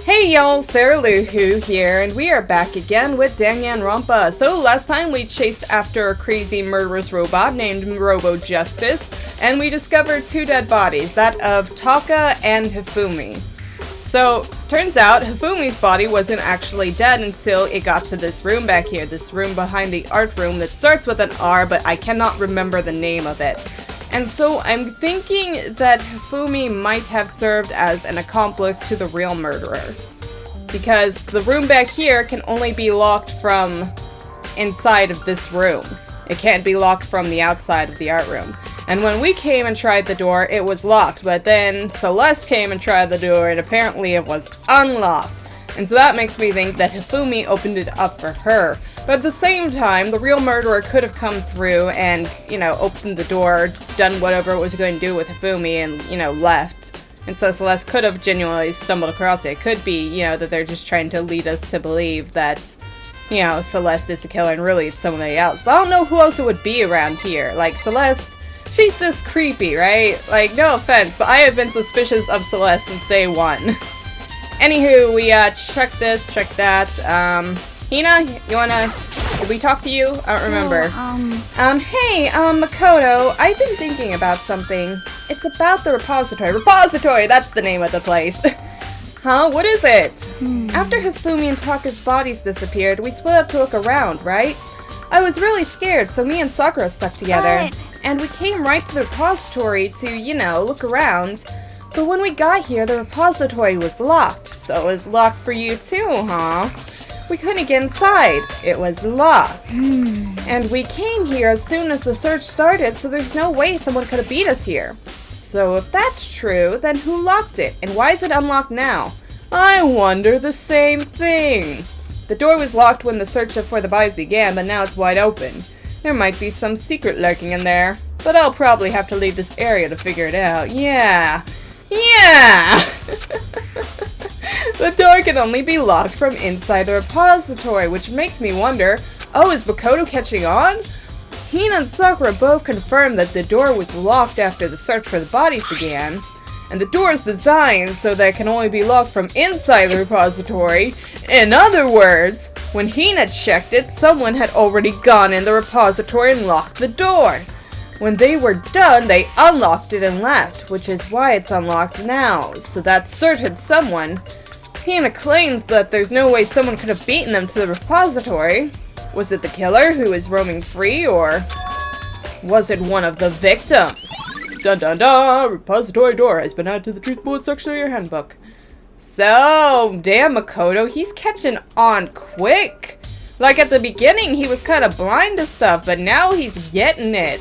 Hey y'all, Sarah Luhu here, and we are back again with Danganronpa. So last time we chased after a crazy murderous robot named Robo Justice, and we discovered two dead bodies, that of Taka and Hifumi. So, turns out Hifumi's body wasn't actually dead until it got to this room back here, this room behind the art room that starts with an R, but I cannot remember the name of it. And so I'm thinking that Hifumi might have served as an accomplice to the real murderer. Because the room back here can only be locked from inside of this room. It can't be locked from the outside of the art room. And when we came and tried the door, it was locked, but then Celeste came and tried the door, and apparently it was unlocked. And so that makes me think that Hifumi opened it up for her. But at the same time, the real murderer could have come through and, opened the door, done whatever it was going to do with Hifumi, and, left. And so Celeste could have genuinely stumbled across it. It could be, that they're just trying to lead us to believe that, Celeste is the killer and really it's somebody else. But I don't know who else it would be around here. Like, Celeste, she's this creepy, right? Like, no offense, but I have been suspicious of Celeste since day one. Anywho, we, check this, check that, Hina, you wanna... Did we talk to you? I don't remember. Hey, Makoto, I've been thinking about something. It's about the repository. Repository! That's the name of the place. Huh? What is it? After Hifumi and Taka's bodies disappeared, we split up to look around, right? I was really scared, so me and Sakura stuck together. And we came right to the repository to, look around. But when we got here, the repository was locked. So it was locked for you too, huh? We couldn't get inside. It was locked. And we came here as soon as the search started, so there's no way someone could have beat us here. So if that's true, then who locked it? And why is it unlocked now? I wonder the same thing. The door was locked when the search for the bodies began, but now it's wide open. There might be some secret lurking in there. But I'll probably have to leave this area to figure it out. Yeah! The door can only be locked from inside the repository, which makes me wonder, is Makoto catching on? Hina and Sakura both confirmed that the door was locked after the search for the bodies began, and the door is designed so that it can only be locked from inside the repository. In other words, when Hina checked it, someone had already gone in the repository and locked the door. When they were done, they unlocked it and left, which is why it's unlocked now, so that certain someone. Hina claims that there's no way someone could have beaten them to the repository. Was it the killer who is roaming free, or was it one of the victims? Dun dun dun! Repository door has been added to the truth bullet section of your handbook. So, damn Makoto, he's catching on quick. Like at the beginning, he was kind of blind to stuff, but now he's getting it.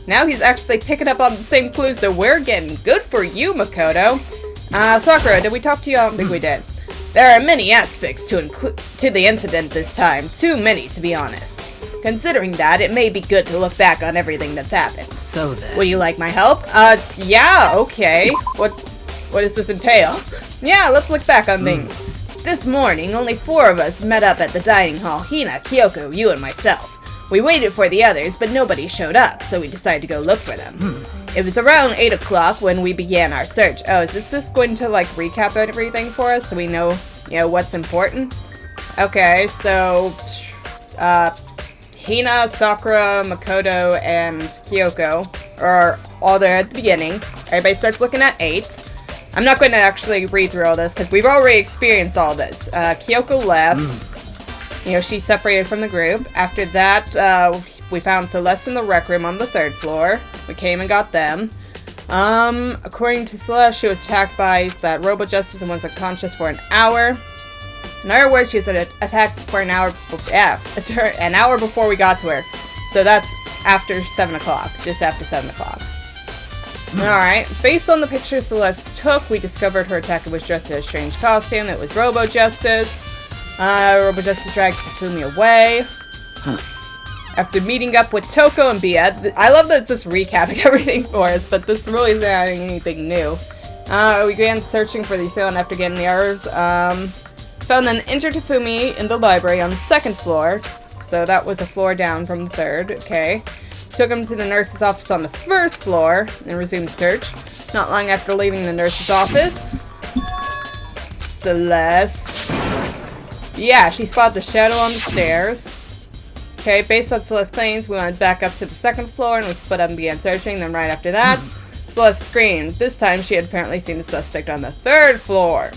Now he's actually picking up on the same clues that we're getting. Good for you, Makoto. Sakura, did we talk to you? I don't think we did. There are many aspects to the incident this time. Too many, to be honest. Considering that, it may be good to look back on everything that's happened. So then... Would you like my help? Yeah, okay. What does this entail? Yeah, let's look back on things. This morning, only 4 of us met up at the dining hall. Hina, Kyoko, you, and myself. We waited for the others, but nobody showed up, so we decided to go look for them. It was around 8 o'clock when we began our search. Oh, is this just going to, recap everything for us so we know, what's important? Okay, so, Hina, Sakura, Makoto, and Kyoko are all there at the beginning. Everybody starts looking at 8. I'm not going to actually read through all this, because we've already experienced all this. Kyoko left. She separated from the group. After that, we found Celeste in the rec room on the 3rd floor. We came and got them. According to Celeste, she was attacked by that Robo Justice and was unconscious for an hour. In other words, she was attacked for an hour, an hour before we got to her. So that's after 7 o'clock, just after 7 o'clock. Alright, based on the picture Celeste took, we discovered her attacker was dressed in a strange costume. It was Robo Justice. Robo Justice dragged Hifumi away. After meeting up with Toko and Bia, I love that it's just recapping everything for us, but this really isn't adding anything new. We began searching for the assailant after getting the errors. Found an injured Hifumi in the library on the 2nd floor, so that was a floor down from the 3rd, okay. Took him to the nurse's office on the 1st floor and resumed search. Not long after leaving the nurse's office, Celeste. Yeah, she spotted the shadow on the stairs. Okay, based on Celeste's claims, we went back up to the second floor and we split up and began searching. Then right after that, Celeste screamed. This time she had apparently seen the suspect on the third floor.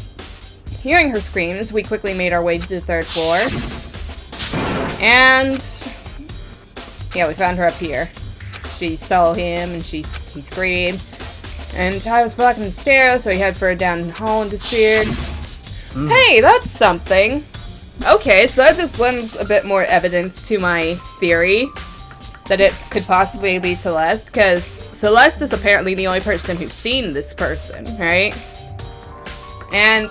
Hearing her screams, we quickly made our way to the third floor. And yeah, we found her up here. She saw him and he screamed. And I was blocking the stairs, so he headed further down the hall and disappeared. Hey, that's something. Okay, so that just lends a bit more evidence to my theory that it could possibly be Celeste, because Celeste is apparently the only person who's seen this person, right? And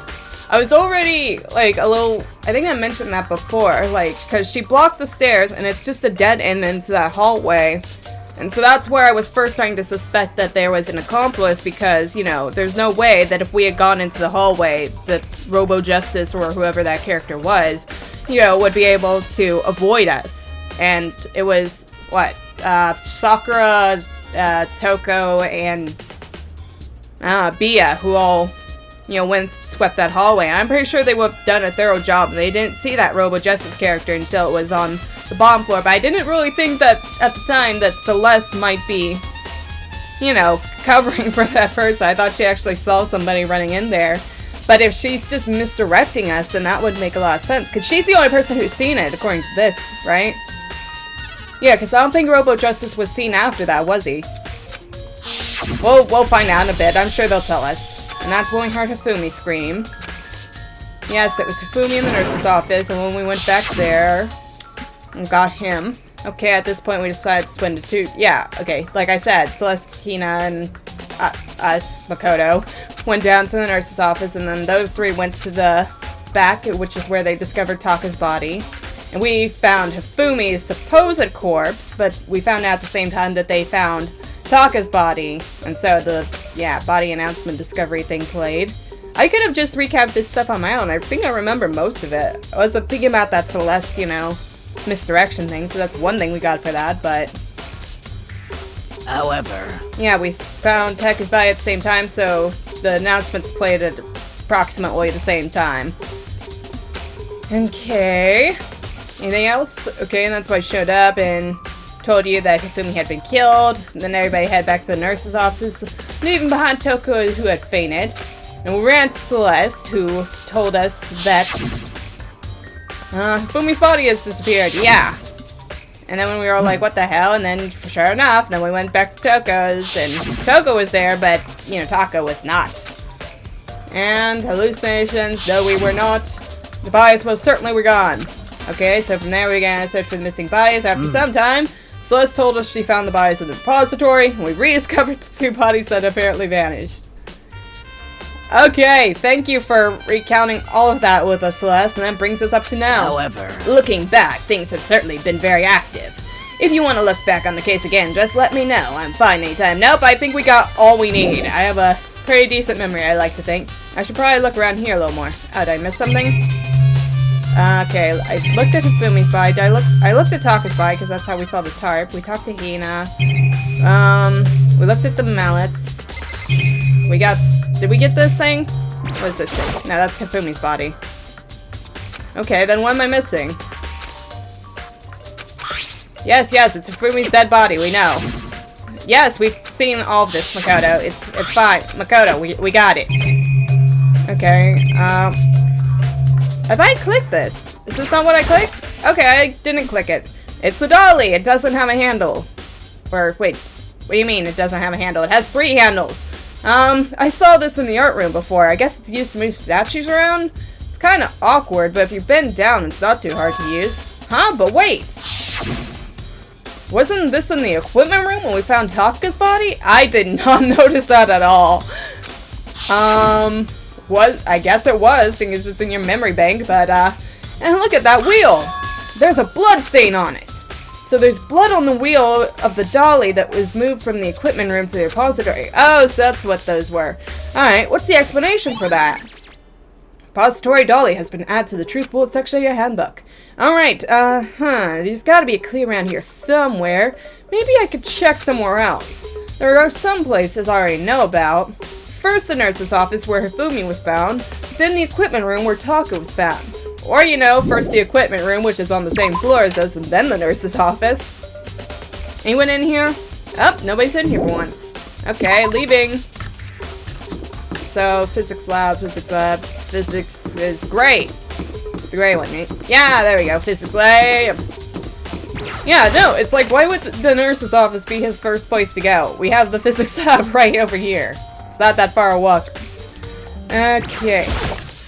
I was already, like, a little, I think I mentioned that before, like, because she blocked the stairs and it's just a dead end into that hallway. And so that's where I was first starting to suspect that there was an accomplice, because, you know, there's no way that if we had gone into the hallway, that Robo Justice or whoever that character was, you know, would be able to avoid us. And it was, what, Sakura, Toko, and Bia, who all, you know, swept that hallway. I'm pretty sure they would have done a thorough job, and they didn't see that Robo Justice character until it was on the bottom floor, but I didn't really think that at the time that Celeste might be, you know, covering for that person. I thought she actually saw somebody running in there. But if she's just misdirecting us, then that would make a lot of sense, because she's the only person who's seen it, according to this, right? Yeah, because I don't think Robo Justice was seen after that, was he? We'll find out in a bit. I'm sure they'll tell us. And that's when we heard Hifumi scream. Yes, it was Hifumi in the nurse's office, and when we went back there and got him. Okay, at this point we decided to split into two. Yeah, okay, like I said, Celeste, Hina, and us, Makoto, went down to the nurse's office, and then those three went to the back, which is where they discovered Taka's body. And we found Hifumi's supposed corpse, but we found out at the same time that they found Taka's body. And so the, yeah, body announcement discovery thing played. I could have just recapped this stuff on my own. I think I remember most of it. I was thinking about that Celeste, you know, misdirection thing, so that's one thing we got for that, but however, yeah, we found Taka's body at the same time, so the announcements played at approximately the same time. Okay, anything else? Okay, and that's why I showed up and told you that Hifumi had been killed, and then everybody headed back to the nurse's office, leaving behind Toko, who had fainted. And we ran to Celeste, who told us that Fumi's body has disappeared, yeah. And then when we were all like, what the hell? And then, sure enough, then we went back to Toko's, and Toko was there, but, you know, Taka was not. And hallucinations, though we were not, the bodies most certainly were gone. Okay, so from there we began to search for the missing bodies. After some time, Celeste told us she found the bodies in the repository, and we rediscovered the two bodies that apparently vanished. Okay, thank you for recounting all of that with us, Celeste, and that brings us up to now. However, looking back, things have certainly been very active. If you want to look back on the case again, just let me know. I'm fine anytime. Nope, I think we got all we need. I have a pretty decent memory, I like to think. I should probably look around here a little more. Oh, did I miss something? Okay, I looked at Hifumi's body. I looked at Taka's body, because that's how we saw the tarp. We talked to Hina. We looked at the mallets. Did we get this thing? What is this thing? No, that's Hifumi's body. Okay, then what am I missing? Yes, it's Hifumi's dead body, we know. Yes, we've seen all of this, Makoto. It's fine. Makoto, we got it. Okay, have I clicked this? Is this not what I clicked? Okay, I didn't click it. It's a dolly, it doesn't have a handle. Or, wait, what do you mean it doesn't have a handle? It has 3 handles. I saw this in the art room before. I guess it's used to move statues around. It's kind of awkward, but if you bend down, it's not too hard to use. Huh? But wait! Wasn't this in the equipment room when we found Taka's body? I did not notice that at all. I guess it was, seeing as it's in your memory bank, but, and look at that wheel! There's a blood stain on it! So there's blood on the wheel of the dolly that was moved from the equipment room to the repository. Oh, so that's what those were. Alright, what's the explanation for that? Repository dolly has been added to the truth bullet section of your handbook. Alright, there's gotta be a clue around here somewhere. Maybe I could check somewhere else. There are some places I already know about. First the nurse's office where Hifumi was found, then the equipment room where Taka was found. Or, you know, first the equipment room, which is on the same floor as us, and then the nurse's office. Anyone in here? Oh, nobody's in here for once. Okay, leaving. So, physics is great. It's the gray one, right? Yeah, there we go, physics lab. Yeah, no, it's like, why would the nurse's office be his first place to go? We have the physics lab right over here. It's not that far a walk. Okay.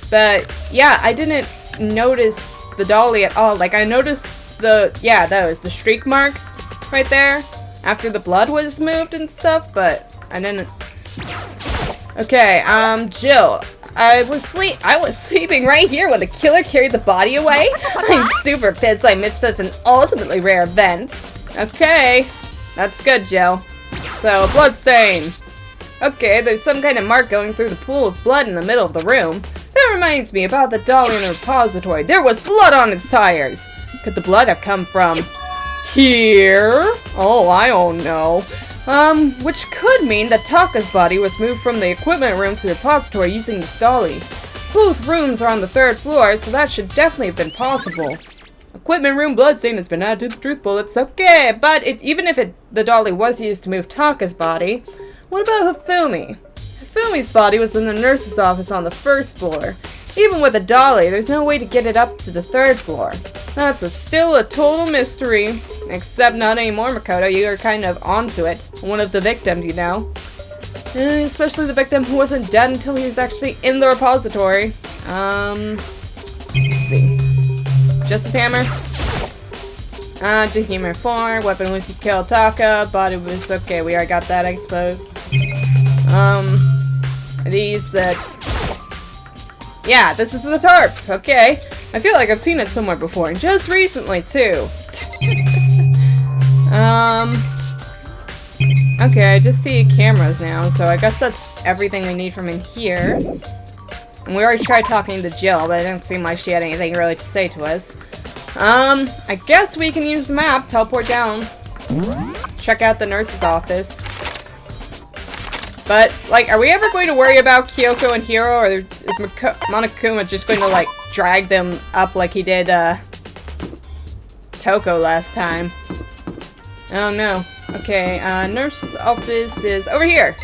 But, yeah, I didn't notice the dolly at all. Like, I noticed the streak marks right there after the blood was moved and stuff, but I didn't. Okay, Jill. I was sleeping right here when the killer carried the body away. I'm super pissed I missed such an ultimately rare event. Okay, that's good, Jill. So, bloodstain. Okay, there's some kind of mark going through the pool of blood in the middle of the room. That reminds me about the dolly in the repository. There was blood on its tires. Could the blood have come from here? Oh, I don't know. Which could mean that Taka's body was moved from the equipment room to the repository using this dolly. Both rooms are on the 3rd floor, so that should definitely have been possible. Equipment room bloodstain has been added to the truth bullets. Okay, but even if the dolly was used to move Taka's body, what about Hifumi? Hifumi's body was in the nurse's office on the 1st floor. Even with a dolly, there's no way to get it up to the 3rd floor. That's still a total mystery. Except not anymore, Makoto. You are kind of onto it. One of the victims, you know. Especially the victim who wasn't dead until he was actually in the repository. Let's see. Justice Hammer. Justice Hammer 4. Weapon was to kill Taka. Body was okay. We already got that, I suppose. These that. Yeah, this is the tarp. Okay. I feel like I've seen it somewhere before, and just recently, too. Okay, I just see cameras now, so I guess that's everything we need from in here. And we already tried talking to Jill, but it didn't seem like she had anything really to say to us. I guess we can use the map, teleport down. Check out the nurse's office. But, like, are we ever going to worry about Kyoko and Hiro, or is Monokuma just going to, like, drag them up like he did, Toko last time? Oh no. Okay, nurse's office is over here.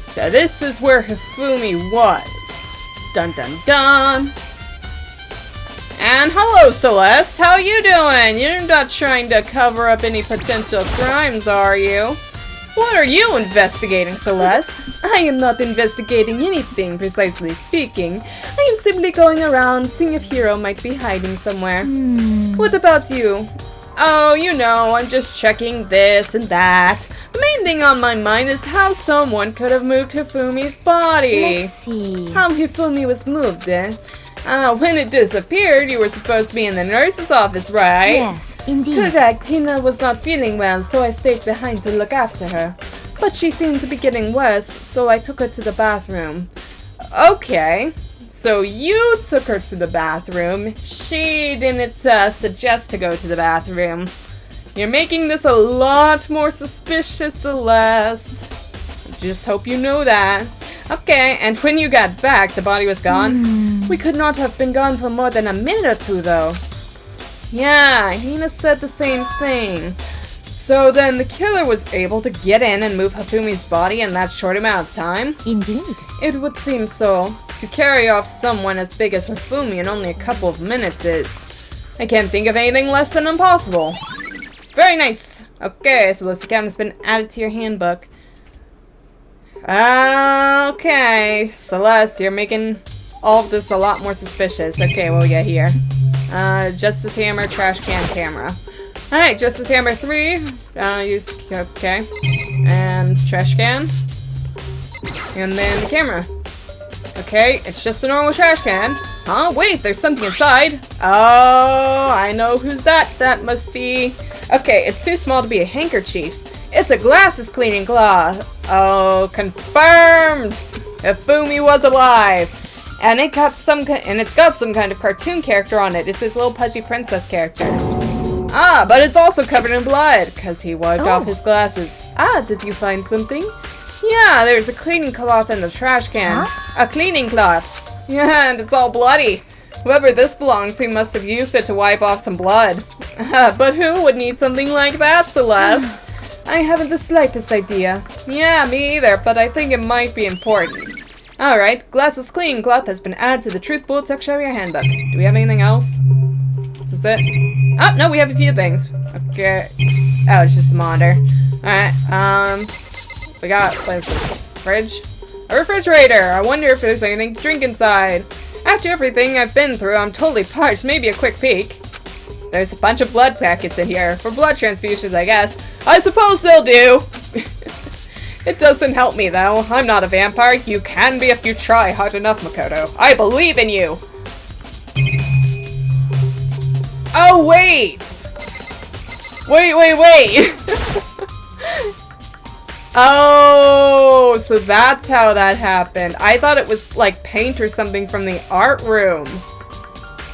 So this is where Hifumi was. Dun dun dun. And hello, Celeste. How you doing? You're not trying to cover up any potential crimes, are you? What are you investigating, Celeste? I am not investigating anything, precisely speaking. I am simply going around seeing if Hiro might be hiding somewhere. What about you? Oh, you know, I'm just checking this and that. The main thing on my mind is how someone could have moved Hifumi's body. Let's see. How Hifumi was moved, eh? When it disappeared, you were supposed to be in the nurse's office, right? Yes, indeed. Correct. Hina was not feeling well, so I stayed behind to look after her. But she seemed to be getting worse, so I took her to the bathroom. Okay. So you took her to the bathroom. She didn't suggest to go to the bathroom. You're making this a lot more suspicious, Celeste. Just hope you know that. Okay, and when you got back, the body was gone? We could not have been gone for more than a minute or two, though. Yeah, Hina said the same thing. So then the killer was able to get in and move Hifumi's body in that short amount of time? Indeed. It would seem so. To carry off someone as big as Hifumi in only a couple of minutes is... I can't think of anything less than impossible. Very nice. Okay, so this account has been added to your handbook. Okay, Celeste, you're making all of this a lot more suspicious. Okay, what we got here? Justice Hammer, trash can, camera. Alright, Justice Hammer 3. Okay. And trash can. And then the camera. Okay, it's just a normal trash can. Huh? Wait, there's something inside. Oh, I know who's that. That must be... Okay, it's too small to be a handkerchief. It's a glasses cleaning cloth. Oh, confirmed! Hifumi was alive. And it's got some kind of cartoon character on it. It's this little pudgy princess character. Ah, but it's also covered in blood, because he wiped off his glasses. Ah, did you find something? Yeah, there's a cleaning cloth in the trash can. Huh? A cleaning cloth. Yeah, and it's all bloody. Whoever this belongs to must have used it to wipe off some blood. But who would need something like that, Celeste? I haven't the slightest idea. Yeah, me either, but I think it might be important. Alright, Glass's cleaning cloth has been added to the Truth Bullet section of your handbook. Do we have anything else? Is this it? Oh, no, we have a few things. Okay. Oh, it's just a monitor. Alright, we got, what is this? Fridge? A refrigerator! I wonder if there's anything to drink inside. After everything I've been through, I'm totally parched. Maybe a quick peek. There's a bunch of blood packets in here. For blood transfusions, I guess. I suppose they'll do! It doesn't help me, though. I'm not a vampire. You can be if you try hard enough, Makoto. I believe in you! Oh, wait! Wait! Oh, so that's how that happened. I thought it was, like, paint or something from the art room.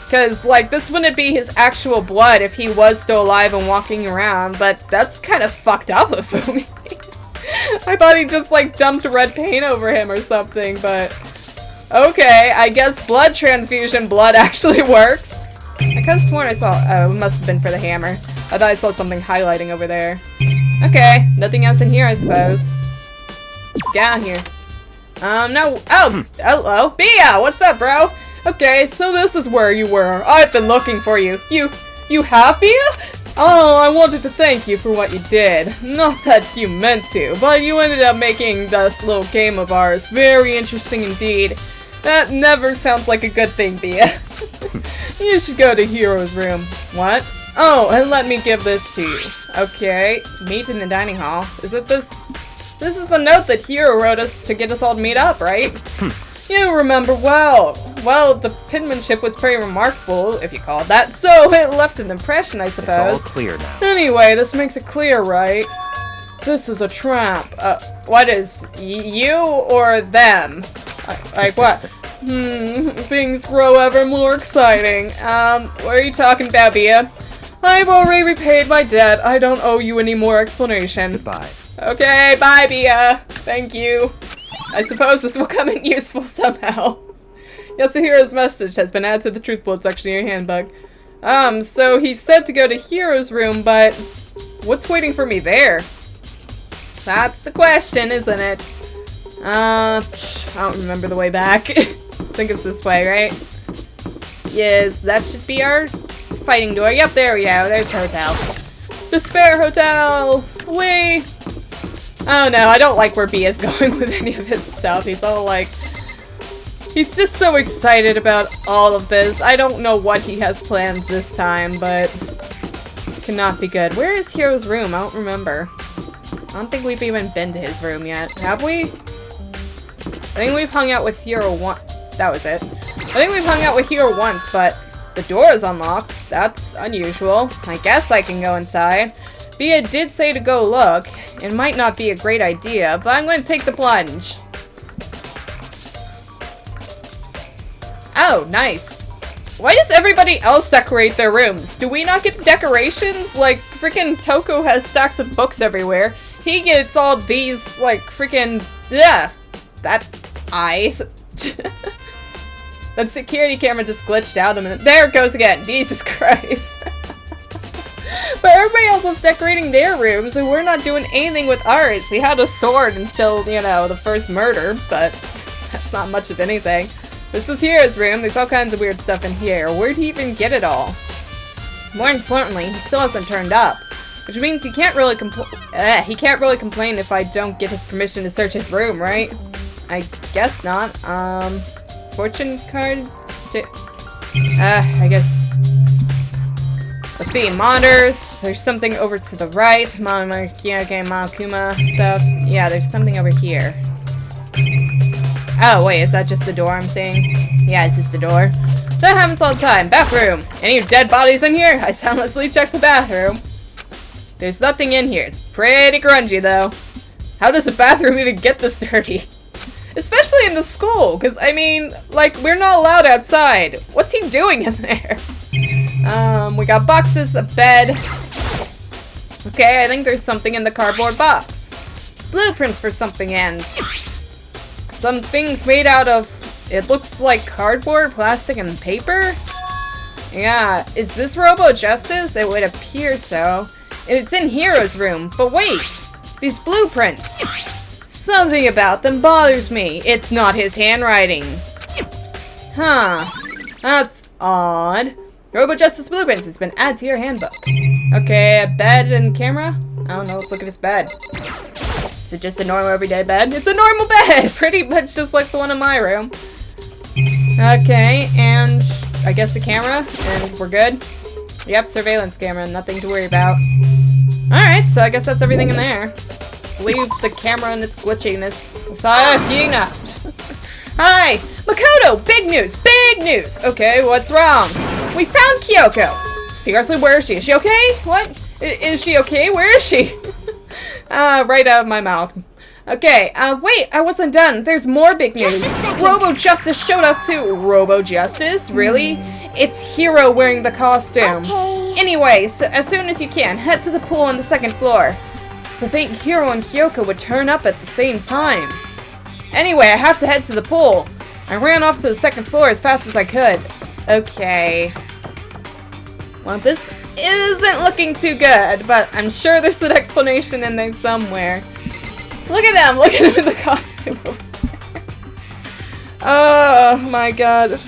Because, like, this wouldn't be his actual blood if he was still alive and walking around, but that's kind of fucked up of me. I thought he just, like, dumped red paint over him or something, but... Okay, I guess blood transfusion blood actually works. I could have sworn I saw... Oh, it must have been for the hammer. I thought I saw something highlighting over there. Okay, nothing else in here, I suppose. Let's get out of here. No... Oh! Hello! Bia! What's up, bro? Okay, so this is where you were. I've been looking for you. You have, Bia? Oh, I wanted to thank you for what you did. Not that you meant to, but you ended up making this little game of ours very interesting indeed. That never sounds like a good thing, Bia. You should go to Hero's room. What? Oh, and let me give this to you. Okay, meet in the dining hall. Is it this? This is the note that Hero wrote us to get us all to meet up, right? You remember well. Well, the penmanship was pretty remarkable, if you call it that, so it left an impression, I suppose. It's all clear now. Anyway, this makes it clear, right? This is a trap. What is you or them? Like what? Things grow ever more exciting. What are you talking about, Bia? I've already repaid my debt. I don't owe you any more explanation. Goodbye. Okay, bye, Bia. Thank you. I suppose this will come in useful somehow. Yes, the hero's message has been added to the Truth Bullet section of your handbook. So he said to go to Hero's room, but what's waiting for me there? That's the question, isn't it? I don't remember the way back. I think it's this way, right? Yes, that should be our fighting door. Yep, there we go. There's the hotel. The spare hotel! Away! Oh no, I don't like where B is going with any of his stuff. He's all like... He's just so excited about all of this. I don't know what he has planned this time, but... it cannot be good. Where is Hero's room? I don't remember. I don't think we've even been to his room yet. Have we? I think we've hung out with Hero once. That was it. I think we've hung out with Hero once, but the door is unlocked. That's unusual. I guess I can go inside. Bia did say to go look. It might not be a great idea, but I'm going to take the plunge. Oh, nice. Why does everybody else decorate their rooms? Do we not get decorations? Like, freaking Toko has stacks of books everywhere. He gets all these, like, freaking... yeah. That... eyes. That security camera just glitched out a minute. There it goes again. Jesus Christ. But everybody else is decorating their rooms, and we're not doing anything with ours. We had a sword until, you know, the first murder, but that's not much of anything. This is Hero's room. There's all kinds of weird stuff in here. Where'd he even get it all? More importantly, he still hasn't turned up, which means he can't really complain if I don't get his permission to search his room, right? I guess not. Fortune card? I guess... Let's see, monitors. There's something over to the right. Kuma stuff. Yeah, there's something over here. Oh, wait, is that just the door I'm seeing? Yeah, it's just the door. That happens all the time. Bathroom. Any dead bodies in here? I soundlessly checked the bathroom. There's nothing in here. It's pretty grungy, though. How does a bathroom even get this dirty? Especially in the school, because, I mean, like, we're not allowed outside. What's he doing in there? We got boxes, a bed. Okay, I think there's something in the cardboard box. It's blueprints for something and some things made out of, it looks like cardboard, plastic, and paper? Yeah, is this Robo Justice? It would appear so. It's in Hero's room, but wait! These blueprints! Something about them bothers me. It's not his handwriting. Huh. That's odd. Robo Justice blueprints. It's been added to your handbook. Okay, a bed and camera? I don't know, let's look at his bed. Is it just a normal everyday bed? It's a normal bed! Pretty much just like the one in my room. Okay, and I guess the camera, and we're good. Yep, surveillance camera, nothing to worry about. Alright, so I guess that's everything in there. Let's leave the camera and its glitchiness aside. Hi! Makoto! Big news! Big news! Okay, what's wrong? We found Kyoko! Seriously, where is she? Is she okay? What? Is she okay? Where is she? Right out of my mouth. Okay, wait, I wasn't done. There's more big news. Robo Justice showed up too. Robo Justice? Really? It's Hero wearing the costume. Okay. Anyway, so as soon as you can, head to the pool on the 2nd floor. To think Hero and Kyoko would turn up at the same time. Anyway, I have to head to the pool. I ran off to the 2nd floor as fast as I could. Okay. Well, this isn't looking too good, but I'm sure there's an explanation in there somewhere. Look at him! Look at him in the costume over there. Oh my god.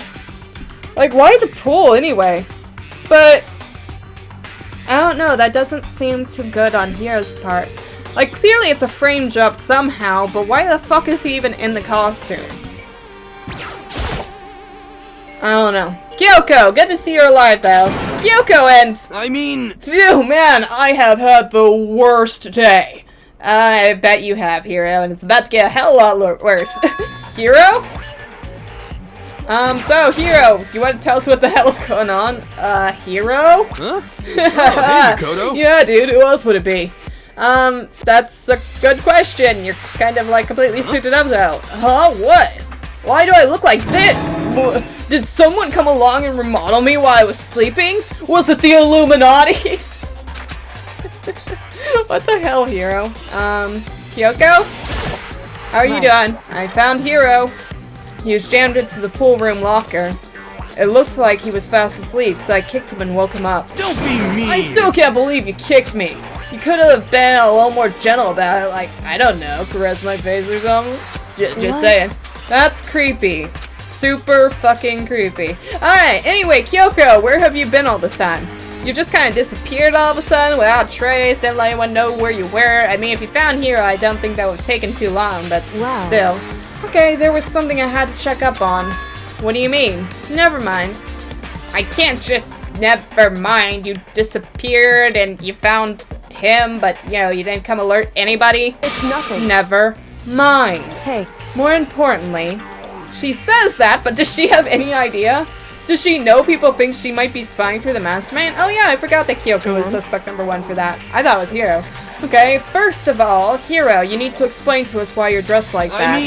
Like, why the pool anyway? But I don't know, that doesn't seem too good on Hero's part. Like, clearly it's a frame job somehow, but why the fuck is he even in the costume? I don't know. Kyoko! Good to see you're alive, though. Kyoko and... Phew, man, I have had the worst day. I bet you have, Hero, and it's about to get a hell of a lot worse. Hero? So, Hero, you want to tell us what the hell's going on? Hero? Huh? Oh, hey, Makoto. Yeah, dude, who else would it be? That's a good question. You're kind of, like, completely suited up, though. Huh? What? Why do I look like this? Did someone come along and remodel me while I was sleeping? Was it the Illuminati? What the hell, Hero? Kyoko? How are you doing? I found Hero. He was jammed into the pool room locker. It looked like he was fast asleep, so I kicked him and woke him up. Don't be mean! I still can't believe you kicked me. You could have been a little more gentle about it, like, I don't know, caress my face or something. Just saying. That's creepy. Super fucking creepy. Alright, anyway, Kyoko, where have you been all this time? You just kind of disappeared all of a sudden without trace, didn't let anyone know where you were. I mean, if you found Hero, I don't think that would have taken too long, but still. Okay, there was something I had to check up on. What do you mean? Never mind. I can't just never mind. You disappeared and you found him, but, you know, you didn't come alert anybody. It's nothing. Never mind. Hey. More importantly, she says that, but does she have any idea? Does she know people think she might be spying for the mastermind? Oh yeah, I forgot that Kyoko was suspect number 1 for that. I thought it was Hero. Okay, first of all, Hero, you need to explain to us why you're dressed like that.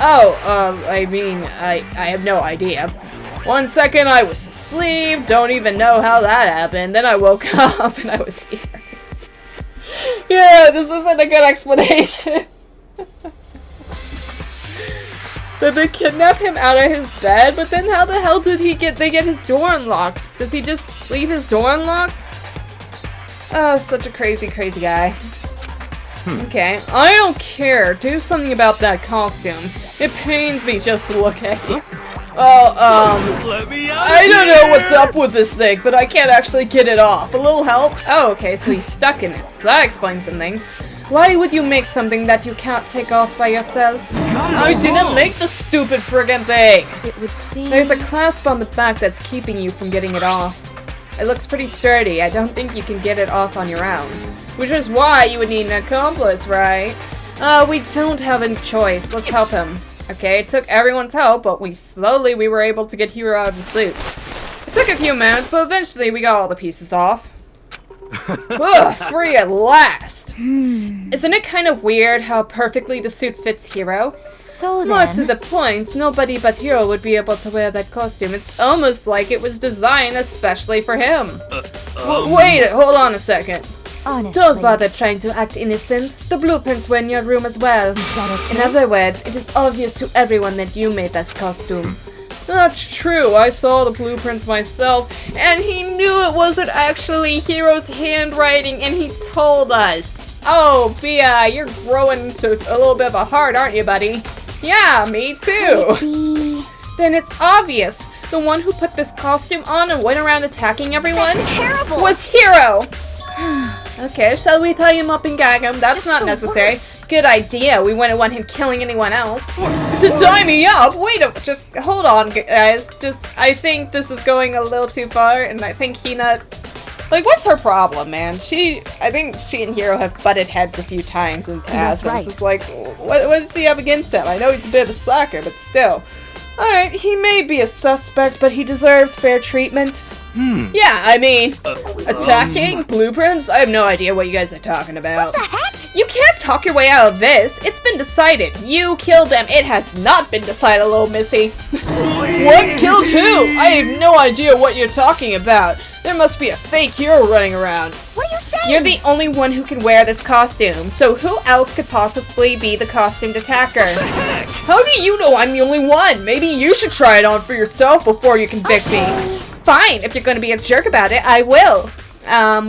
I have no idea. 1 second I was asleep, don't even know how that happened. Then I woke up and I was here. Yeah, this isn't a good explanation. Did they kidnap him out of his bed? But then how the hell did they get his door unlocked? Does he just leave his door unlocked? Oh, such a crazy, crazy guy. Okay, I don't care. Do something about that costume. It pains me just to look at you. Let me out I don't know what's up with this thing, but I can't actually get it off. A little help? Oh, okay, so he's stuck in it. So that explains some things. Why would you make something that you can't take off by yourself? I didn't make the stupid friggin' thing! It would seem... There's a clasp on the back that's keeping you from getting it off. It looks pretty sturdy. I don't think you can get it off on your own. Which is why you would need an accomplice, right? We don't have a choice. Let's help him. Okay, it took everyone's help, but we were able to get Hero out of the suit. It took a few minutes, but eventually we got all the pieces off. Ugh, free at last! Isn't it kind of weird how perfectly the suit fits Hero? So then... More to the point, nobody but Hero would be able to wear that costume. It's almost like it was designed especially for him. Wait, hold on a second. Honestly. Don't bother trying to act innocent. The blueprints were in your room as well. Is that okay? In other words, it is obvious to everyone that you made this costume. That's true, I saw the blueprints myself, and he knew it wasn't actually Hiro's handwriting, and he told us. Oh, Bia, you're growing into a little bit of a heart, aren't you, buddy? Yeah, me too. Then it's obvious. The one who put this costume on and went around attacking everyone That's terrible. was Hiro. Okay, shall we tie him up and gag him? That's Just not the necessary. worst. Good idea. We wouldn't want him killing anyone else. To tie me up? Wait a, just hold on, guys. I think this is going a little too far, and I think Hina, like, what's her problem, man? I think she and Hiro have butted heads a few times in the past. That's And it's just like, what does she have against him? I know he's a bit of a sucker, but still. Alright, he may be a suspect, but he deserves fair treatment. Yeah, I mean, attacking blueprints? I have no idea what you guys are talking about. What the heck? You can't talk your way out of this. It's been decided. You killed them. It has not been decided, little missy. What? Killed who? I have no idea what you're talking about. There must be a fake hero running around. What are you saying? You're the only one who can wear this costume, so who else could possibly be the costumed attacker? How do you know I'm the only one? Maybe you should try it on for yourself before you convict me. Fine, if you're gonna be a jerk about it, I will.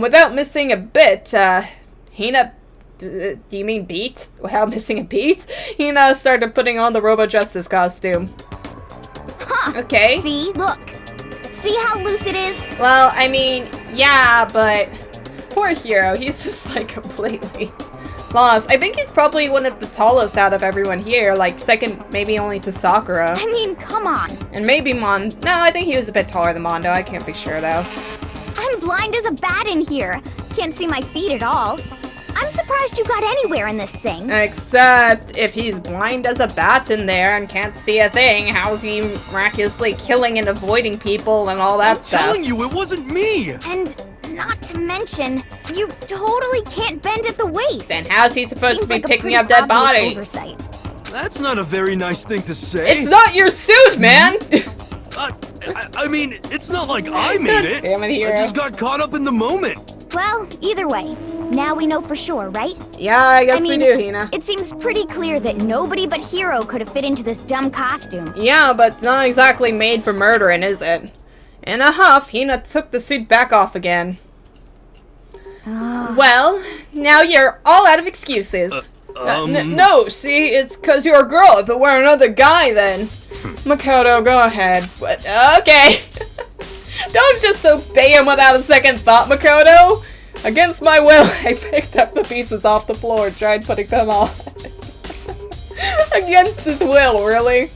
Without missing a bit, Hina, do you mean beat? Without missing a beat? Hina started putting on the Robo Justice costume. Huh. Okay. See? Look. See how loose it is? Well, I mean, yeah, but poor Hiro, he's just like completely lost. I think he's probably one of the tallest out of everyone here, like second maybe only to Sakura. I mean, come on. And maybe No, I think he was a bit taller than Mondo, I can't be sure though. I'm blind as a bat in here. Can't see my feet at all. I'm surprised you got anywhere in this thing. Except if he's blind as a bat in there and can't see a thing, how's he miraculously killing and avoiding people and all that stuff? I'm telling you, it wasn't me! And not to mention, you totally can't bend at the waist. Then how's he supposed to Seems be like a picking pretty up dead obvious bodies? oversight. That's not a very nice thing to say. It's not your suit, man! I mean, it's not like I made God it. damn it, Hiro. I just got caught up in the moment. Well, either way, now we know for sure, right? Yeah, I guess I mean, we do, Hina. It seems pretty clear that nobody but Hiro could have fit into this dumb costume. Yeah, but it's not exactly made for murdering, is it? In a huff, Hina took the suit back off again. Well, now you're all out of excuses. No, see, it's because you're a girl. If it were another guy, then... Makoto, go ahead. But, okay. Don't just obey him without a second thought, Makoto. Against my will, I picked up the pieces off the floor and tried putting them on. Against his will, really?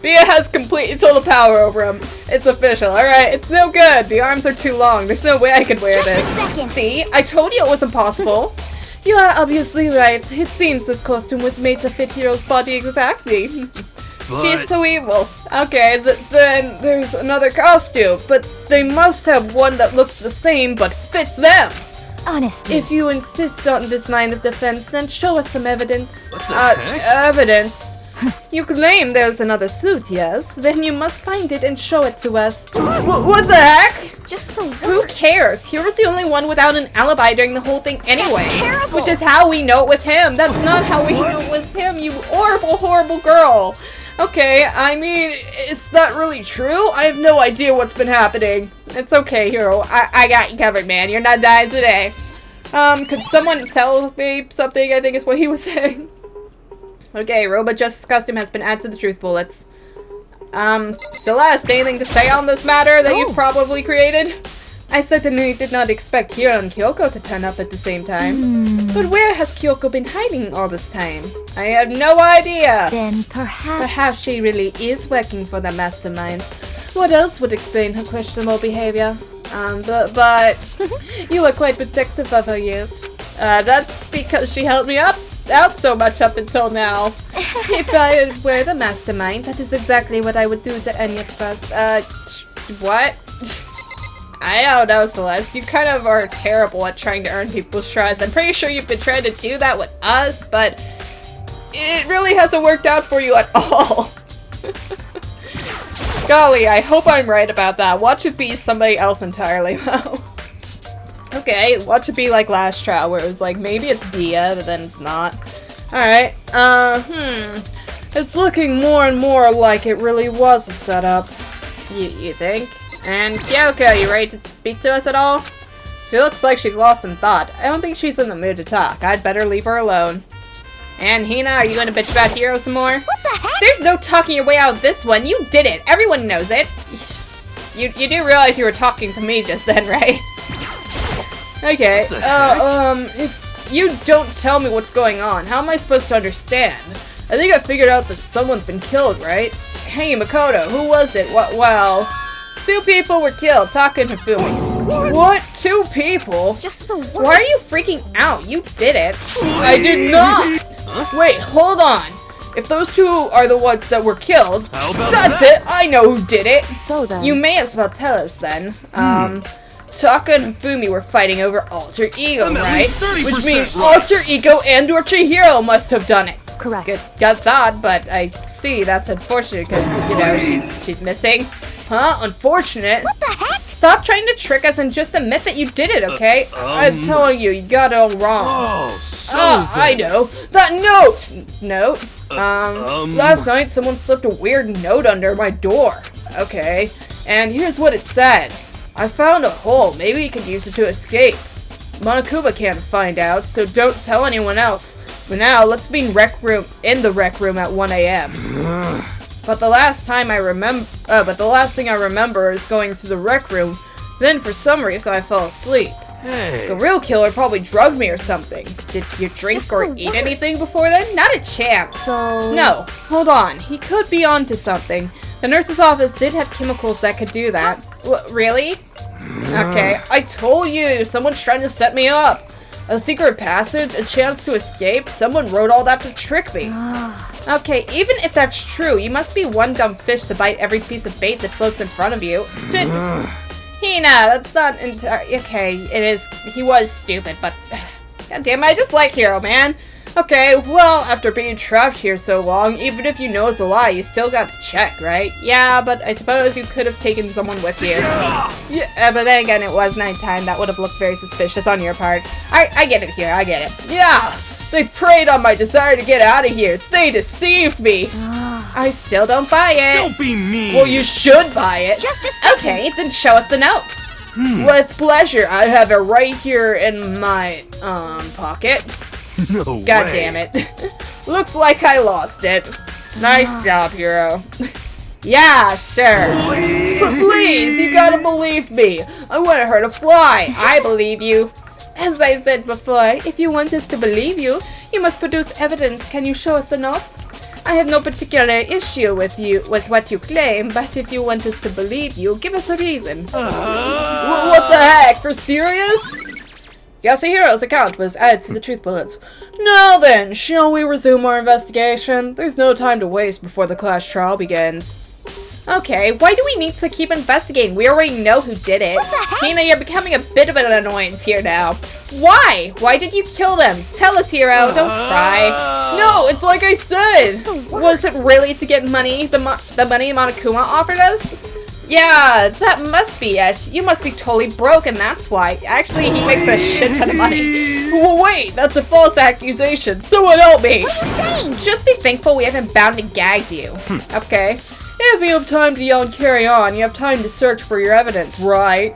Bia has complete total power over him. It's official, alright? It's no good. The arms are too long. There's no way I could wear Just this. a second. See? I told you it wasn't possible. You are obviously right. It seems this costume was made to fit Hiro's body exactly. She is so evil. Okay, then there's another costume, but they must have one that looks the same but fits them. Honestly. If you insist on this line of defense, then show us some evidence. What the heck? Evidence? You claim there's another suit, yes? Then you must find it and show it to us. What the heck? Just the worst. Who cares? Hiro's the only one without an alibi during the whole thing anyway. That's terrible. Which is how we know it was him. That's not how we know it was him, you horrible, horrible girl. Okay, I mean, is that really true? I have no idea what's been happening. It's okay, Hiro. I got you covered, man. You're not dying today. Could someone tell me something? I think is what he was saying. Okay, Robot Justice costume has been added to the truth bullets. Celeste, anything to say on this matter that you've probably created? I certainly did not expect Hiro and Kyoko to turn up at the same time. But where has Kyoko been hiding all this time? I have no idea. Then perhaps... Perhaps she really is working for the mastermind. What else would explain her questionable behavior? But you were quite protective of her, yes. That's because she held me out so much up until now. If I were the mastermind, that is exactly what I would do to any of us. What? I don't know, Celeste. You kind of are terrible at trying to earn people's trust. I'm pretty sure you've been trying to do that with us, but it really hasn't worked out for you at all. Golly, I hope I'm right about that. Watch it be somebody else entirely, though. Okay, watch it be like last trial where it was like, maybe it's Bia, but then it's not. Alright, it's looking more and more like it really was a setup. You think? And Kyoko, you ready to speak to us at all? She looks like she's lost in thought. I don't think she's in the mood to talk. I'd better leave her alone. And Hina, are you gonna bitch about Hero some more? What the heck? There's no talking your way out of this one. You did it. Everyone knows it. You do realize you were talking to me just then, right? Okay. If you don't tell me what's going on, how am I supposed to understand? I think I figured out that someone's been killed, right? Hey, Makoto, who was it? Well, 2 people were killed. Taka and Hifumi. What? 2 people? Just the worst. Why are you freaking out? You did it. I did not. Wait, hold on. If those 2 are the ones that were killed, that's it. I know who did it. So then. You may as well tell us then. Taka and Hifumi were fighting over alter ego, right? Which means alter ego and or Chihiro must have done it. Correct. Good, got that, but I see that's unfortunate because, you know, she's missing. Huh? Unfortunate? What the heck? Stop trying to trick us and just admit that you did it, okay? I'm telling you, you got it all wrong. Oh, so I know. That note! Last night someone slipped a weird note under my door. Okay. And here's what it said. I found a hole. Maybe you could use it to escape. Monokuma can't find out, so don't tell anyone else. For now, let's be in the rec room at 1 a.m. But the last thing I remember is going to the rec room. Then for some reason I fell asleep. Hey. The real killer probably drugged me or something. Did you drink or eat anything before then? Not a chance. So... No, hold on. He could be onto something. The nurse's office did have chemicals that could do that. Really? Okay, I told you. Someone's trying to set me up. A secret passage, a chance to escape. Someone wrote all that to trick me. Okay, even if that's true, you must be one dumb fish to bite every piece of bait that floats in front of you. Hina, that's not okay, it is. He was stupid, but god damn it, I just like Hero, man. Okay, well, after being trapped here so long, even if you know it's a lie, you still gotta check, right? Yeah, but I suppose you could have taken someone with you. Yeah, but then again, it was nighttime. That would have looked very suspicious on your part. I get it here, I get it. Yeah! They preyed on my desire to get out of here. They deceived me. I still don't buy it. Don't be mean. Well, you should buy it. Just a second. Okay, then show us the note. With pleasure. I have it right here in my, pocket. No God way. damn it. Looks like I lost it. Nice job, Hero. Yeah, sure. But please, you gotta believe me. I want her to fly. I believe you. As I said before, if you want us to believe you, you must produce evidence. Can you show us the note? I have no particular issue with what you claim, but if you want us to believe you, give us a reason. What the heck? For serious? Yasuhiro's account was added to the truth bullets. Now then, shall we resume our investigation? There's no time to waste before the class trial begins. Okay, why do we need to keep investigating? We already know who did it. What the heck? Hina, you're becoming a bit of an annoyance here now. Why? Why did you kill them? Tell us, Hero. Don't cry. No, it's like I said. Was it really to get money? The money Monokuma offered us? Yeah, that must be it. You must be totally broke, and that's why. Actually, he makes a shit ton of money. Wait, that's a false accusation. Someone help me. What are you saying? Just be thankful we haven't bound and gagged you. Okay. If you have time to yell and carry on, you have time to search for your evidence, right?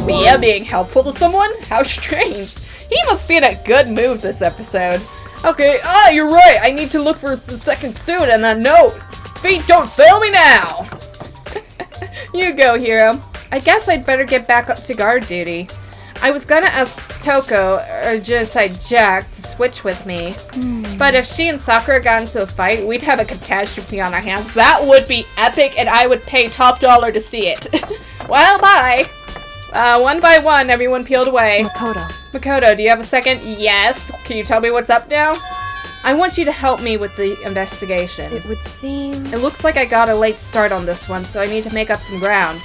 Mia being helpful to someone? How strange. He must be in a good mood this episode. Okay, you're right. I need to look for the second suit and that note. Feet, don't fail me now. You go, Hero. I guess I'd better get back up to guard duty. I was gonna ask Toko or Genocide Jack to switch with me. But if she and Sakura got into a fight, we'd have a catastrophe on our hands. That would be epic, and I would pay top dollar to see it. Well, bye. One by one, everyone peeled away. Makoto, do you have a second? Yes. Can you tell me what's up now? I want you to help me with the investigation. It would seem... It looks like I got a late start on this one, so I need to make up some ground.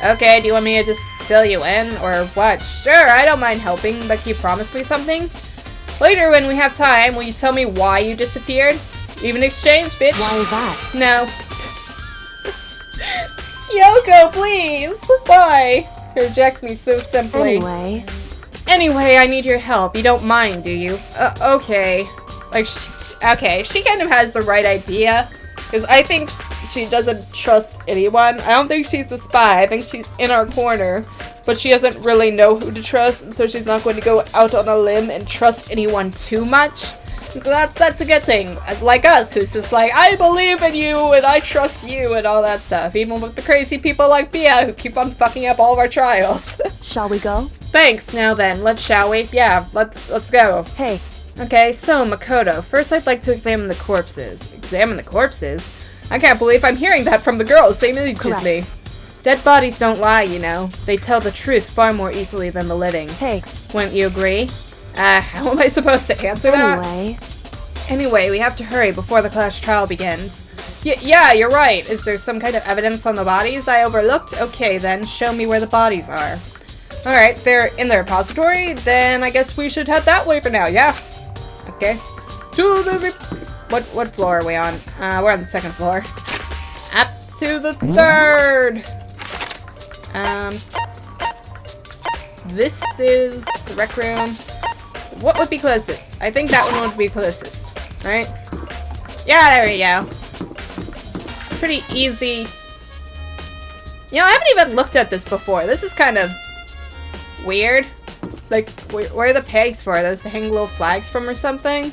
Okay, do you want me to just fill you in, or what? Sure, I don't mind helping, but can you promise me something? Later, when we have time, will you tell me why you disappeared? Even exchange, bitch. Why is that? No. Kyoko, please! Why? You reject me so simply. Anyway... Anyway, I need your help. You don't mind, do you? Okay. Like, okay, she kind of has the right idea. Because I think she doesn't trust anyone. I don't think she's a spy. I think she's in our corner. But she doesn't really know who to trust. And so she's not going to go out on a limb and trust anyone too much. And so that's a good thing. Like us, who's just like, I believe in you and I trust you and all that stuff. Even with the crazy people like Bia who keep on fucking up all of our trials. Shall we go? Thanks. Now then, shall we? Yeah, let's go. Hey. Okay, so Makoto, first I'd like to examine the corpses. Examine the corpses? I can't believe I'm hearing that from the girls. Same age as me. Dead bodies don't lie, you know. They tell the truth far more easily than the living. Hey. Wouldn't you agree? How am I supposed to answer that? Anyway, we have to hurry before the class trial begins. Yeah, you're right. Is there some kind of evidence on the bodies I overlooked? Okay, then, show me where the bodies are. Alright, they're in the repository? Then I guess we should head that way for now, yeah? Okay. To the what floor are we on? We're on the second floor. Up to the third! This is the rec room. What would be closest? I think that one would be closest, right? Yeah, there we go. Pretty easy. You know, I haven't even looked at this before. This is kind of weird. Like, where are the pegs for? Are those to hang little flags from or something?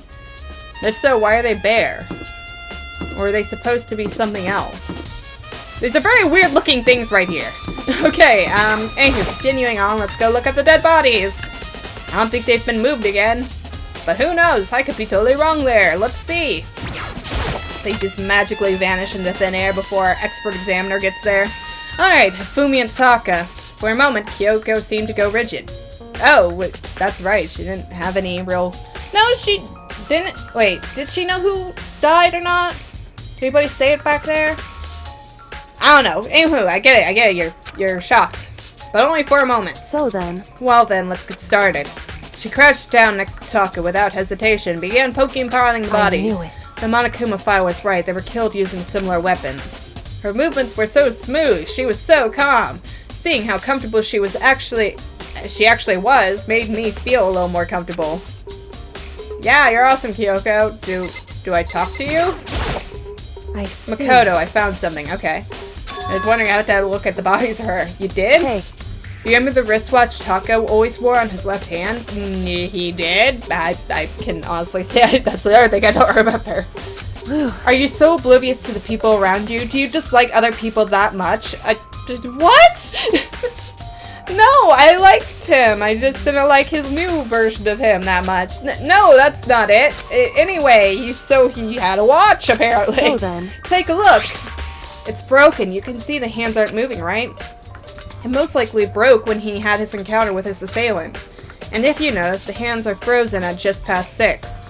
If so, why are they bare? Or are they supposed to be something else? These are very weird looking things right here. Okay, anywho, continuing on, let's go look at the dead bodies. I don't think they've been moved again. But who knows? I could be totally wrong there. Let's see. They just magically vanish into thin air before our expert examiner gets there. Alright, Fumi and Taka. For a moment, Kyoko seemed to go rigid. Oh, wait, that's right. She didn't have any real... No, she didn't... Wait, did she know who died or not? Did anybody say it back there? I don't know. Anywho, I get it. You're shocked. But only for a moment. So then... Well then, let's get started. She crouched down next to Taka without hesitation, began poking and prodding the bodies. I knew it. The Monokuma Phi was right. They were killed using similar weapons. Her movements were so smooth. She was so calm. Seeing how comfortable she actually was made me feel a little more comfortable. Yeah, you're awesome, Kyoko. Do I talk to you? I see. Makoto, I found something. Okay. I was wondering how to look at the bodies of her. You did? Hey. You remember the wristwatch Taka always wore on his left hand? He did. I can honestly say that's the other thing I don't remember. Whew. Are you so oblivious to the people around you? Do you dislike other people that much? What? No, I liked him. I just didn't like his new version of him that much. No, that's not it. Anyway, he had a watch, apparently. So then... Take a look. It's broken. You can see the hands aren't moving, right? It most likely broke when he had his encounter with his assailant. And if you notice, the hands are frozen at just past 6.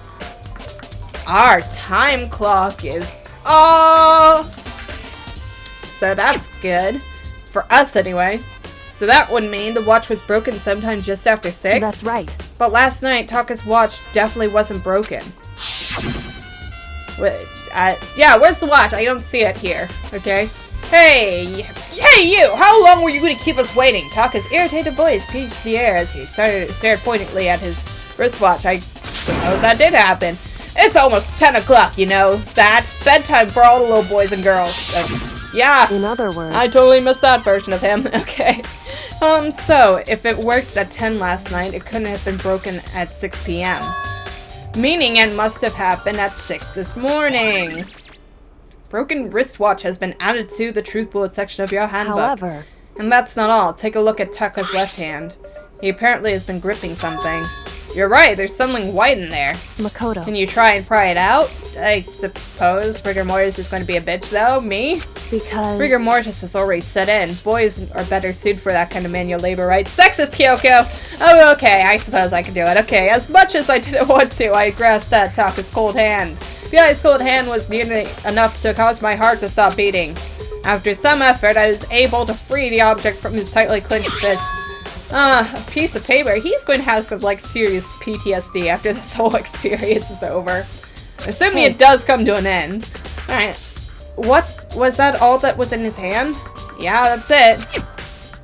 Our time clock is off! So that's good. For us, anyway. So that would mean the watch was broken sometime just after 6? That's right. But last night, Taka's watch definitely wasn't broken. Wait, yeah, where's the watch? I don't see it here, okay? Hey, you! How long were you going to keep us waiting? Taka's irritated voice pieced the air as he stared pointedly at his wristwatch. I suppose that did happen. It's almost 10 o'clock, you know. That's bedtime for all the little boys and girls. Yeah. In other words... I totally missed that version of him. Okay. So, if it worked at 10 last night, it couldn't have been broken at 6 p.m. Meaning it must have happened at 6 this morning. Broken wristwatch has been added to the truth bullet section of your handbook. However... And that's not all. Take a look at Taka's left hand. He apparently has been gripping something. You're right, there's something white in there. Makoto. Can you try and pry it out? I suppose rigor mortis is going to be a bitch, though. Me? Because... Rigor mortis has already set in. Boys are better suited for that kind of manual labor, right? Sexist, Kyoko! Oh, okay, I suppose I can do it. Okay, as much as I didn't want to, I grasped that Taka's cold hand. The ice cold hand was nearly enough to cause my heart to stop beating. After some effort, I was able to free the object from his tightly clenched fist. A piece of paper. He's going to have some, like, serious PTSD after this whole experience is over. Assuming it does come to an end. Alright. What? Was that all that was in his hand? Yeah, that's it.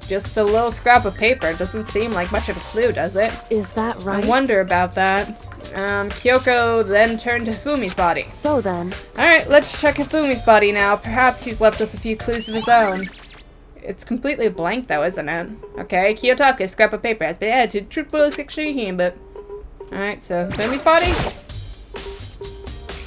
Just a little scrap of paper. Doesn't seem like much of a clue, does it? Is that right? I wonder about that. Kyoko then turned to Hifumi's body. So then... Alright, let's check Hifumi's body now. Perhaps he's left us a few clues of his own. It's completely blank though, isn't it? Okay, Kiyotaka, scrap of paper has been added to the Truthful Dictionary Handbook. Alright, so Hifumi's body?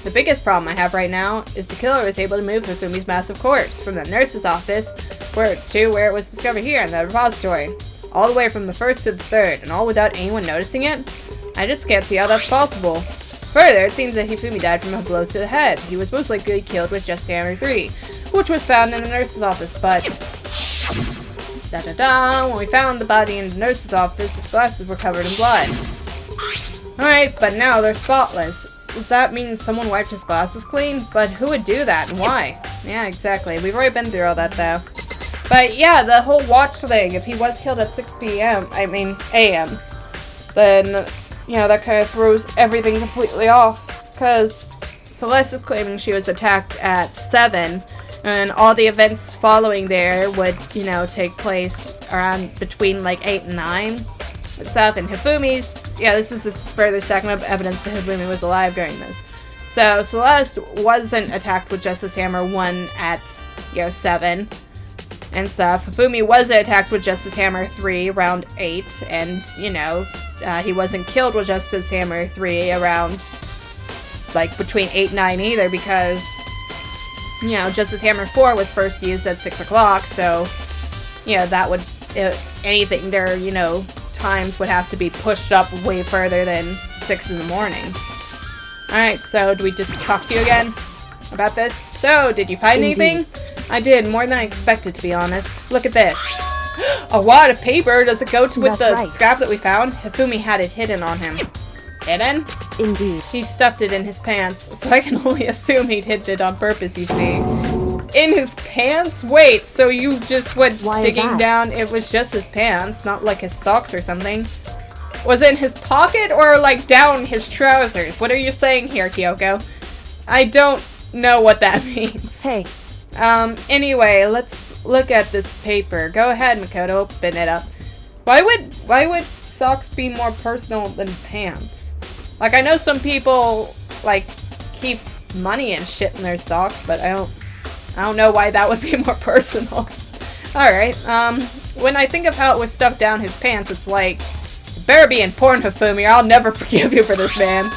The biggest problem I have right now is the killer was able to move Hifumi's massive corpse from the nurse's office to where it was discovered here in the repository. All the way from the first to the third, and all without anyone noticing it? I just can't see how that's possible. Further, it seems that Hifumi died from a blow to the head. He was most likely killed with just hammer 3, which was found in the nurse's office, but... when we found the body in the nurse's office, his glasses were covered in blood. Alright, but now they're spotless. Does that mean someone wiped his glasses clean? But who would do that, and why? Yeah, exactly. We've already been through all that, though. But yeah, the whole watch thing, if he was killed at 6 p.m., a.m., then, you know, that kind of throws everything completely off. Because Celeste is claiming she was attacked at 7, and all the events following there would, you know, take place around between, like, 8 and 9. Stuff, and Hifumi's, yeah, this is just further stacking up evidence that Hifumi was alive during this. So, Celeste wasn't attacked with Justice Hammer 1 at, 7 and stuff. Hifumi wasn't attacked with Justice Hammer 3 around 8, and, he wasn't killed with Justice Hammer 3 around, like, between 8 and 9 either, because, Justice Hammer 4 was first used at 6 o'clock, so, that would, anything there, times would have to be pushed up way further than 6 in the morning. Alright, so do we just talk to you again about this? So, did you find anything? I did, more than I expected, to be honest. Look at this. A wad of paper! Does it go with the scrap that we found? Hifumi had it hidden on him. Hidden? Indeed. He stuffed it in his pants, so I can only assume he'd hid it on purpose, you see. In his pants? Wait, so you just went digging down, it was just his pants, not like his socks or something. Was it in his pocket or like down his trousers? What are you saying here, Kyoko? I don't know what that means. Hey. Anyway, let's look at this paper. Go ahead, Makoto, open it up. Why would socks be more personal than pants? Like, I know some people, like, keep money and shit in their socks, but I don't know why that would be more personal. Alright, when I think of how it was stuffed down his pants, it's like, it better be important, Hifumi, or I'll never forgive you for this, man.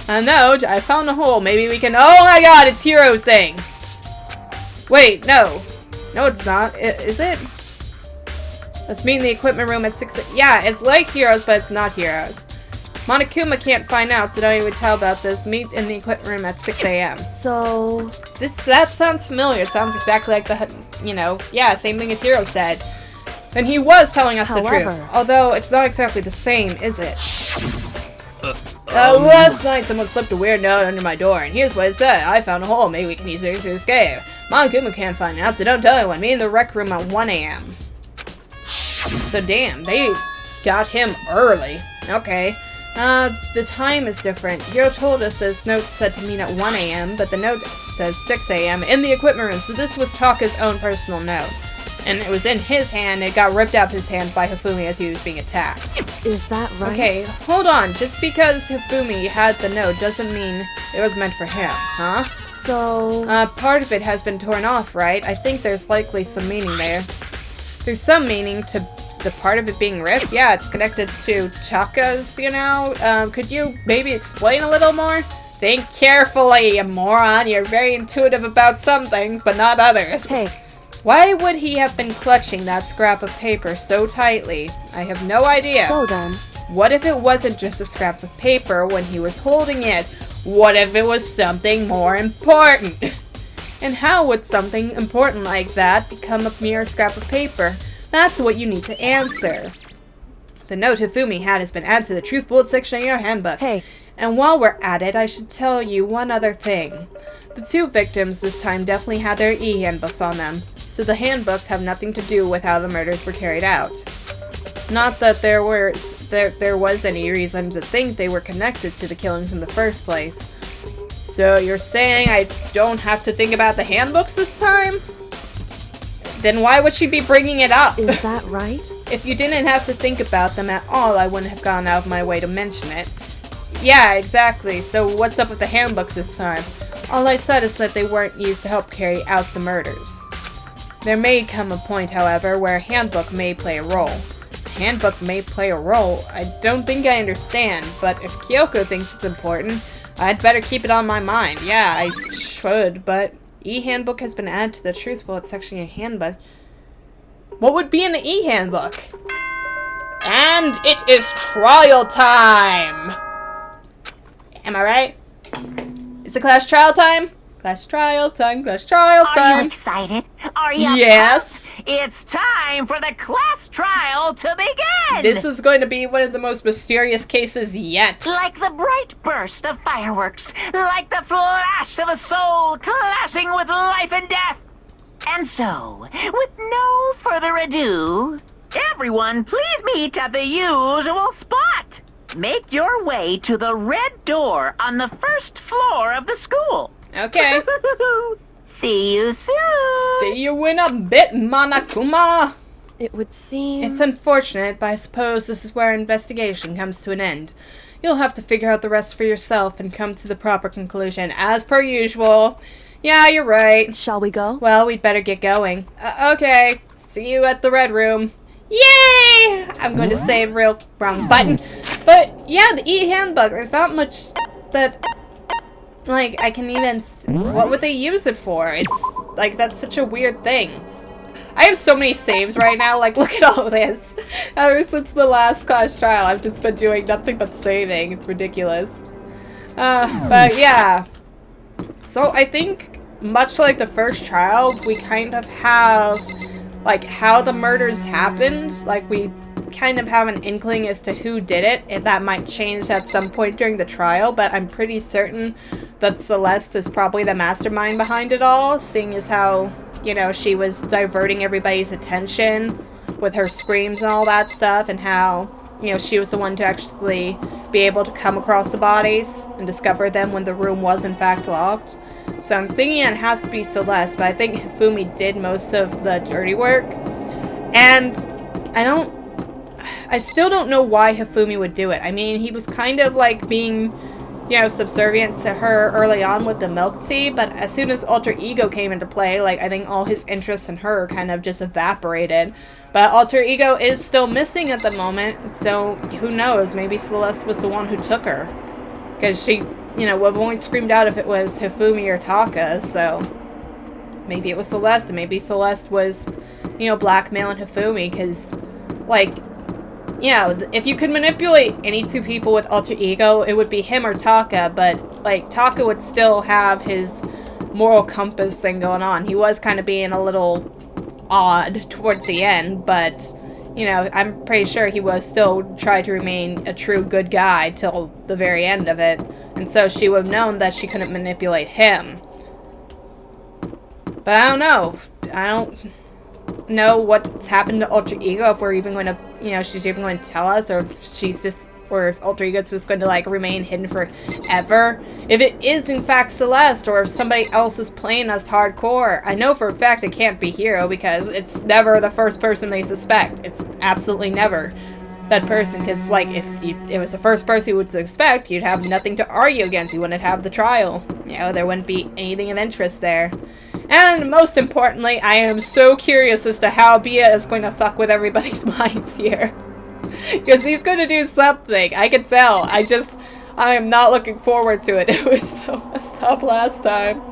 No, I found a hole. Maybe we can— oh my god, it's Hiro's thing! Wait, no. No, it's not. Is it? Let's meet in the equipment room at 6. Yeah, it's like Hiro's, but it's not Hiro's. Monokuma can't find out, so don't even tell about this. Meet in the equipment room at 6 a.m. So... that sounds familiar. It sounds exactly like the, yeah, same thing as Hiro said. And he was telling us the truth. Although, it's not exactly the same, is it? Last night someone slipped a weird note under my door, and here's what it said. I found a hole. Maybe we can use it to escape. Monokuma can't find out, so don't tell anyone. Meet in the rec room at 1 a.m. So damn, they got him early. Okay. The time is different. Hiro told us this note said to meet at 1 a.m., but the note says 6 a.m. in the equipment room, so this was Taka's own personal note. And it was in his hand, it got ripped out of his hand by Hifumi as he was being attacked. Is that right? Okay, hold on. Just because Hifumi had the note doesn't mean it was meant for him, huh? So... part of it has been torn off, right? I think there's likely some meaning there. There's some meaning to the part of it being ripped. Yeah, it's connected to Taka's, could you maybe explain a little more? Think carefully, you moron. You're very intuitive about some things, but not others. Hey. Why would he have been clutching that scrap of paper so tightly? I have no idea. So then... what if it wasn't just a scrap of paper when he was holding it? What if it was something more important? And how would something important like that become a mere scrap of paper? That's what you need to answer. The note Hifumi had has been added to the Truth Bullet section in your handbook. Hey. And while we're at it, I should tell you one other thing. The two victims this time definitely had their e-handbooks on them, so the handbooks have nothing to do with how the murders were carried out. Not that there was any reason to think they were connected to the killings in the first place. So you're saying I don't have to think about the handbooks this time? Then why would she be bringing it up? Is that right? If you didn't have to think about them at all, I wouldn't have gone out of my way to mention it. Yeah, exactly. So what's up with the handbooks this time? All I said is that they weren't used to help carry out the murders. There may come a point, however, where a handbook may play a role. A handbook may play a role? I don't think I understand, but if Kyoko thinks it's important, I'd better keep it on my mind. Yeah, I should, but e-handbook has been added to the Truth Bullet section of handbook. What would be in the e-handbook? And it is trial time! Am I right? Is it class trial time? Class trial time, class trial time. Are you excited? Are you Yes. pumped? It's time for the class trial to begin! This is going to be one of the most mysterious cases yet. Like the bright burst of fireworks, like the flash of a soul clashing with life and death. And so, with no further ado, everyone please meet at the usual spot. Make your way to the red door on the first floor of the school. Okay. See you soon. See you in a bit, Monokuma. It would seem... It's unfortunate, but I suppose this is where our investigation comes to an end. You'll have to figure out the rest for yourself and come to the proper conclusion, as per usual. Yeah, you're right. Shall we go? Well, we'd better get going. Okay, see you at the red room. Yay! I'm going to save wrong button. But, yeah, the e-handbook, there's not much that... Like, I can even... What would they use it for? It's, like, that's such a weird thing. I have so many saves right now, like, look at all this. Ever since the last class trial, I've just been doing nothing but saving. It's ridiculous. But, yeah. So, I think, much like the first trial, we kind of have, like, how the murders happened. Like, we kind of have an inkling as to who did it, and that might change at some point during the trial, but I'm pretty certain that Celeste is probably the mastermind behind it all, seeing as how, you know, she was diverting everybody's attention with her screams and all that stuff, and how, you know, she was the one to actually be able to come across the bodies and discover them when the room was in fact locked. So I'm thinking it has to be Celeste, but I think Hifumi did most of the dirty work, and I still don't know why Hifumi would do it. I mean, he was kind of like being, you know, subservient to her early on with the milk tea, but as soon as Alter Ego came into play, like, I think all his interest in her kind of just evaporated. But Alter Ego is still missing at the moment, so who knows, maybe Celeste was the one who took her. Because she, you know, would have only screamed out if it was Hifumi or Taka, so maybe it was Celeste, and maybe Celeste was, you know, blackmailing Hifumi, because, like, yeah, if you could manipulate any two people with Alter Ego, it would be him or Taka, but, like, Taka would still have his moral compass thing going on. He was kind of being a little odd towards the end, but, you know, I'm pretty sure he was still trying to remain a true good guy till the very end of it, and so she would have known that she couldn't manipulate him. But I don't know. I don't know what's happened to Alter Ego, if we're even going to, you know, she's even going to tell us, or if she's just, or if Alter Ego's just going to, like, remain hidden forever. If it is, in fact, Celeste, or if somebody else is playing us hardcore, I know for a fact it can't be Hiro, because it's never the first person they suspect. It's absolutely never that person, because, like, if it was the first person you would suspect, you'd have nothing to argue against. You wouldn't have the trial. You know, there wouldn't be anything of interest there. And most importantly, I am so curious as to how Bia is going to fuck with everybody's minds here. Because he's going to do something. I can tell. I am not looking forward to it. It was so messed up last time.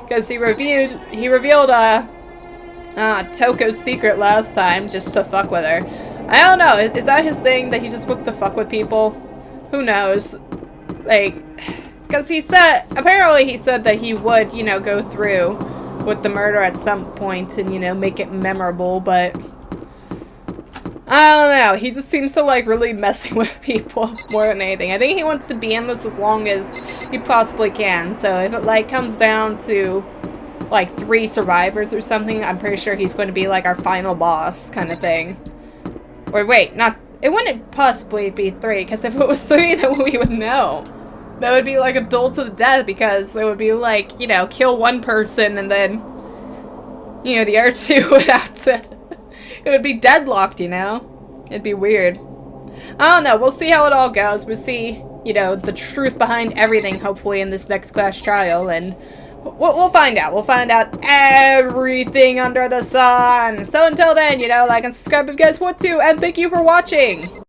Because he revealed Toko's secret last time just to fuck with her. I don't know. Is that his thing, that he just wants to fuck with people? Who knows? Like, because apparently he said that he would, you know, go through with the murder at some point and, you know, make it memorable, but I don't know. He just seems to like really messing with people more than anything. I think he wants to be in this as long as he possibly can, so if it, like, comes down to, like, 3 survivors or something, I'm pretty sure he's going to be, like, our final boss kind of thing. Or wait, it wouldn't possibly be 3, because if it was 3, then we would know. That would be like a duel to the death, because it would be like, you know, kill one person and then, you know, the other two would have to, it would be deadlocked, you know? It'd be weird. I don't know, we'll see how it all goes. We'll see, you know, the truth behind everything, hopefully, in this next class trial, and we'll find out. We'll find out everything under the sun. So until then, you know, like and subscribe if you guys want to, and thank you for watching!